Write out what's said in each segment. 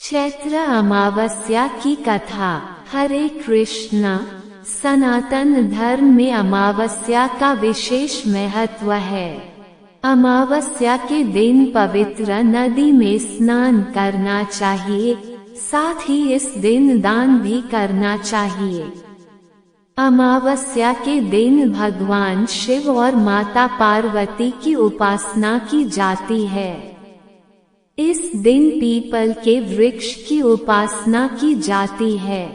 चैत्र अमावस्या की कथा। हरे कृष्ण। सनातन धर्म में अमावस्या का विशेष महत्व है। अमावस्या के दिन पवित्र नदी में स्नान करना चाहिए, साथ ही इस दिन दान भी करना चाहिए। अमावस्या के दिन भगवान शिव और माता पार्वती की उपासना की जाती है। इस दिन पीपल के वृक्ष की उपासना की जाती है।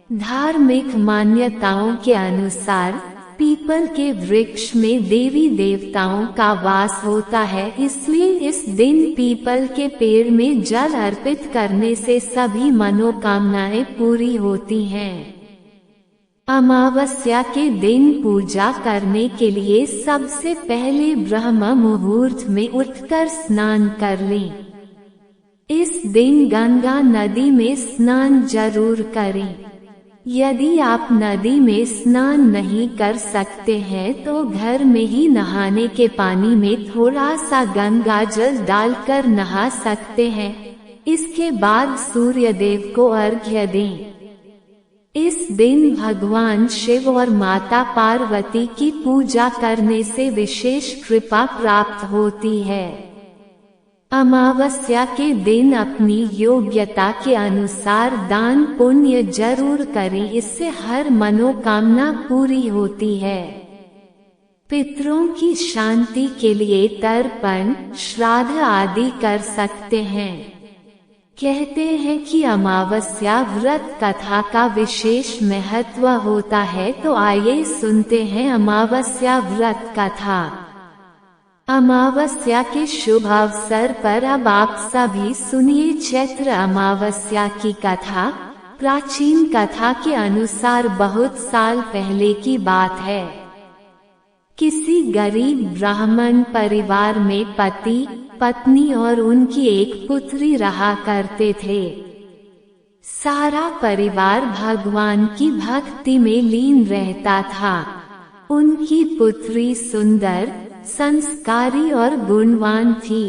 धार्मिक मान्यताओं के अनुसार पीपल के वृक्ष में देवी देवताओं का वास होता है, इसलिए इस दिन पीपल के पेड़ में जल अर्पित करने से सभी मनोकामनाएं पूरी होती हैं। अमावस्या के दिन पूजा करने के लिए सबसे पहले ब्रह्म मुहूर्त में उठकर स्नान कर लें। इस दिन गंगा नदी में स्नान जरूर करें। यदि आप नदी में स्नान नहीं कर सकते हैं तो घर में ही नहाने के पानी में थोड़ा सा गंगा जल डालकर नहा सकते हैं। इसके बाद सूर्य देव को अर्घ्य दें। इस दिन भगवान शिव और माता पार्वती की पूजा करने से विशेष कृपा प्राप्त होती है। अमावस्या के दिन अपनी योग्यता के अनुसार दान पुण्य जरूर करें, इससे हर मनोकामना पूरी होती है। पितरों की शांति के लिए तर्पण, श्राद्ध आदि कर सकते हैं। कहते हैं कि अमावस्या व्रत कथा का विशेष महत्व होता है, तो आइए सुनते हैं अमावस्या व्रत कथा। अमावस्या के शुभ अवसर पर अब आप सभी सुनिए चैत्र अमावस्या की कथा। प्राचीन कथा के अनुसार बहुत साल पहले की बात है। किसी गरीब ब्राह्मण परिवार में पति, पत्नी और उनकी एक पुत्री रहा करते थे। सारा परिवार भगवान की भक्ति में लीन रहता था। उनकी पुत्री सुंदर, संस्कारी और गुणवान थी।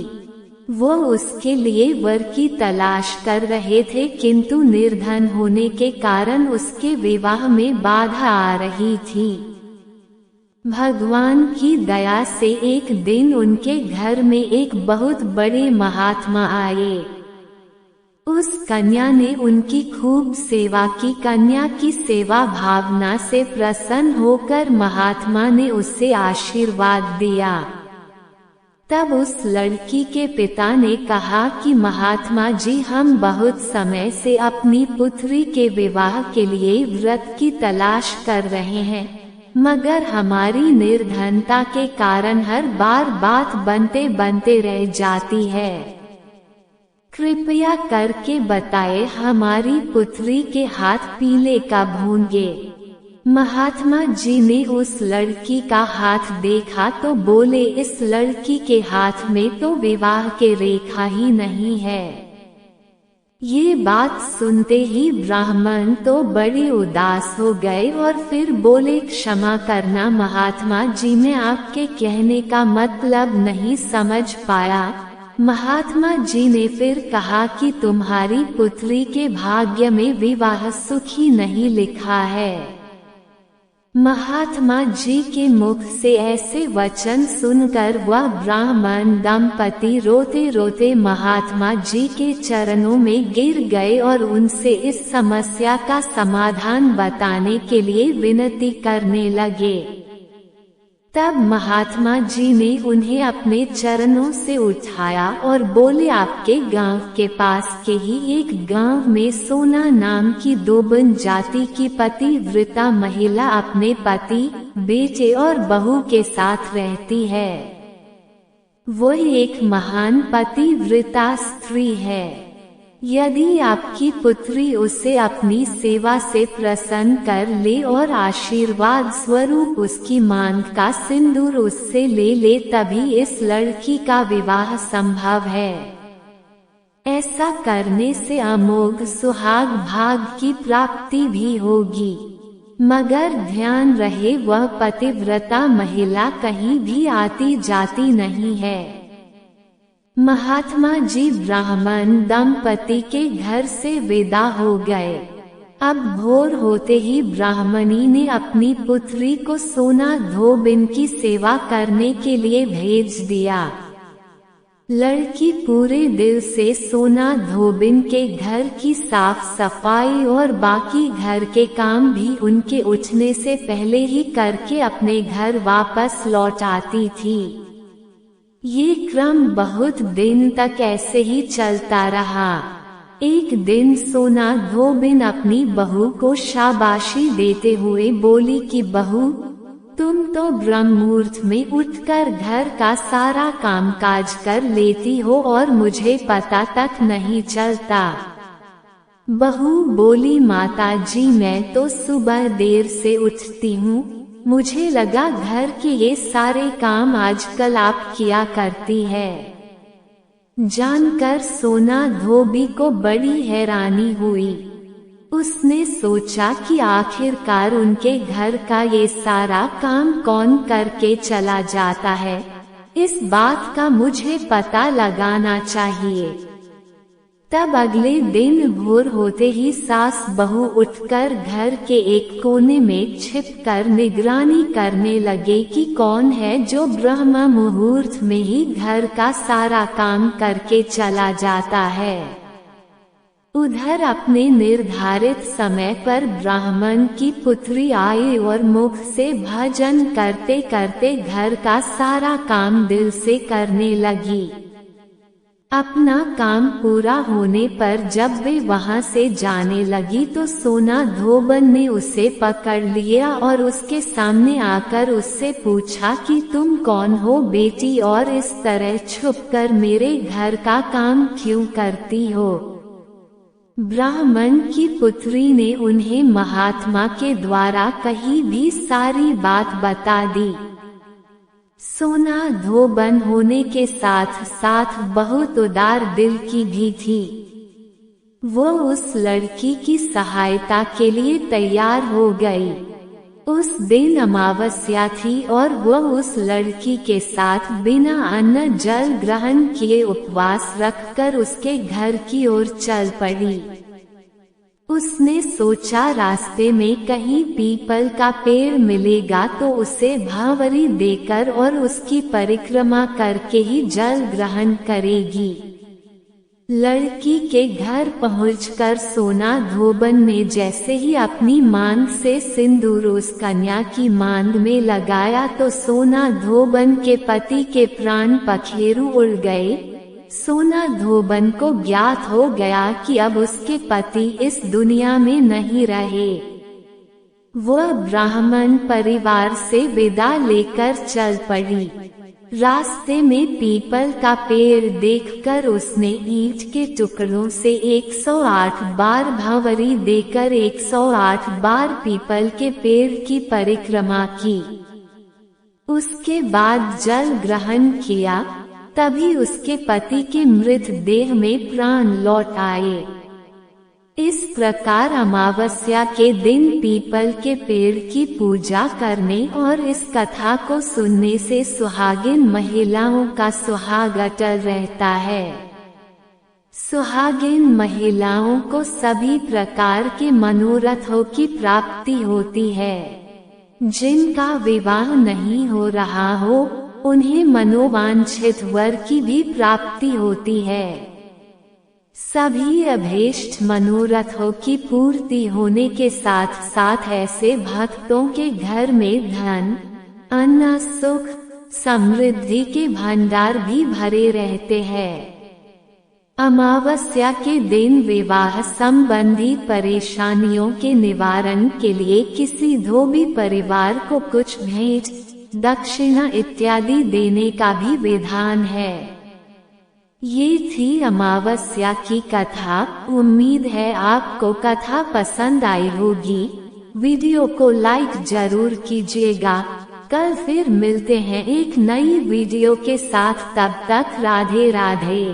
वो उसके लिए वर की तलाश कर रहे थे, किंतु निर्धन होने के कारण उसके विवाह में बाधा आ रही थी। भगवान की दया से एक दिन उनके घर में एक बहुत बड़े महात्मा आए। उस कन्या ने उनकी खूब सेवा की। कन्या की सेवा भावना से प्रसन्न होकर महात्मा ने उससे आशीर्वाद दिया। तब उस लड़की के पिता ने कहा कि महात्मा जी, हम बहुत समय से अपनी पुत्री के विवाह के लिए व्रत की तलाश कर रहे हैं, मगर हमारी निर्धनता के कारण हर बार बात बनते बनते रह जाती है। कृपया करके बताए हमारी पुत्री के हाथ पीले का भूंगे। महात्मा जी ने उस लड़की का हाथ देखा तो बोले, इस लड़की के हाथ में तो विवाह के रेखा ही नहीं है। ये बात सुनते ही ब्राह्मण तो बड़े उदास हो गए और फिर बोले, क्षमा करना महात्मा जी, मैं आपके कहने का मतलब नहीं समझ पाया। महात्मा जी ने फिर कहा कि तुम्हारी पुत्री के भाग्य में विवाह सुखी नहीं लिखा है। महात्मा जी के मुख से ऐसे वचन सुनकर वह ब्राह्मण दंपति रोते रोते महात्मा जी के चरणों में गिर गए और उनसे इस समस्या का समाधान बताने के लिए विनती करने लगे। तब महात्मा जी ने उन्हें अपने चरणों से उठाया और बोले, आपके गांव के पास के ही एक गांव में सोना नाम की दोबन जाति की पतिव्रता महिला अपने पति, बेटे और बहू के साथ रहती है। वो एक महान पतिव्रता स्त्री है। यदि आपकी पुत्री उसे अपनी सेवा से प्रसन्न कर ले और आशीर्वाद स्वरूप उसकी मांग का सिंदूर उससे ले ले, तभी इस लड़की का विवाह संभव है। ऐसा करने से अमोघ सुहाग भाग की प्राप्ति भी होगी। मगर ध्यान रहे, वह पतिव्रता महिला कहीं भी आती जाती नहीं है। महात्मा जी ब्राह्मण दंपति के घर से विदा हो गए। अब भोर होते ही ब्राह्मणी ने अपनी पुत्री को सोना धोबिन की सेवा करने के लिए भेज दिया। लड़की पूरे दिल से सोना धोबिन के घर की साफ सफाई और बाकी घर के काम भी उनके उठने से पहले ही करके अपने घर वापस लौट आती थी। ये क्रम बहुत दिन तक ऐसे ही चलता रहा। एक दिन सोना धोबिन अपनी बहू को शाबाशी देते हुए बोली कि बहू, तुम तो ब्रह्ममुहूर्त में उठकर घर का सारा कामकाज कर लेती हो और मुझे पता तक नहीं चलता। बहू बोली, माता जी मैं तो सुबह देर से उठती हूँ, मुझे लगा घर के ये सारे काम आजकल आप किया करती है। जानकर सोना धोबी को बड़ी हैरानी हुई। उसने सोचा कि आखिरकार उनके घर का ये सारा काम कौन करके चला जाता है, इस बात का मुझे पता लगाना चाहिए। तब अगले दिन भोर होते ही सास बहू उठकर घर के एक कोने में छिपकर निगरानी करने लगे कि कौन है जो ब्रह्म मुहूर्त में ही घर का सारा काम करके चला जाता है। उधर अपने निर्धारित समय पर ब्राह्मण की पुत्री आई और मुख से भजन करते करते घर का सारा काम दिल से करने लगी। अपना काम पूरा होने पर जब वे वहां से जाने लगी तो सोना धोबन ने उसे पकड़ लिया और उसके सामने आकर उससे पूछा कि तुम कौन हो बेटी और इस तरह छुपकर मेरे घर का काम क्यों करती हो। ब्राह्मण की पुत्री ने उन्हें महात्मा के द्वारा कही भी सारी बात बता दी। सोना धोबन होने के साथ साथ बहुत उदार दिल की भी थी। वो उस लड़की की सहायता के लिए तैयार हो गई। उस दिन अमावस्या थी और वो उस लड़की के साथ बिना अन्न जल ग्रहण किए उपवास रखकर उसके घर की ओर चल पड़ी। उसने सोचा रास्ते में कहीं पीपल का पेड़ मिलेगा तो उसे भावरी देकर और उसकी परिक्रमा करके ही जल ग्रहण करेगी। लड़की के घर पहुंचकर सोना धोबन ने जैसे ही अपनी मांग से सिंदूर उस कन्या की मांग में लगाया तो सोना धोबन के पति के प्राण पखेरु उड़ गए। सोना धोबन को ज्ञात हो गया कि अब उसके पति इस दुनिया में नहीं रहे। वह ब्राह्मण परिवार से विदा लेकर चल पड़ी। रास्ते में पीपल का पेड़ देखकर उसने ईंट के टुकड़ों से 108 बार भावरी देकर 108 बार पीपल के पेड़ की परिक्रमा की। उसके बाद जल ग्रहण किया, तभी उसके पति के मृत देह में प्राण लौट आए। इस प्रकार अमावस्या के दिन पीपल के पेड़ की पूजा करने और इस कथा को सुनने से सुहागिन महिलाओं का सुहाग अटल रहता है। सुहागिन महिलाओं को सभी प्रकार के मनोरथों की प्राप्ति होती है। जिनका विवाह नहीं हो रहा हो उन्हें मनोवांछित वर की भी प्राप्ति होती है। सभी अभीष्ट मनोरथों की पूर्ति होने के साथ साथ ऐसे भक्तों के घर में धन, अन्न, सुख, समृद्धि के भंडार भी भरे रहते हैं। अमावस्या के दिन विवाह संबंधी परेशानियों के निवारण के लिए किसी धोबी परिवार को कुछ भेंट, दक्षिणा इत्यादि देने का भी विधान है। ये थी अमावस्या की कथा। उम्मीद है आपको कथा पसंद आई होगी। वीडियो को लाइक जरूर कीजिएगा। कल फिर मिलते हैं एक नई वीडियो के साथ, तब तक राधे राधे।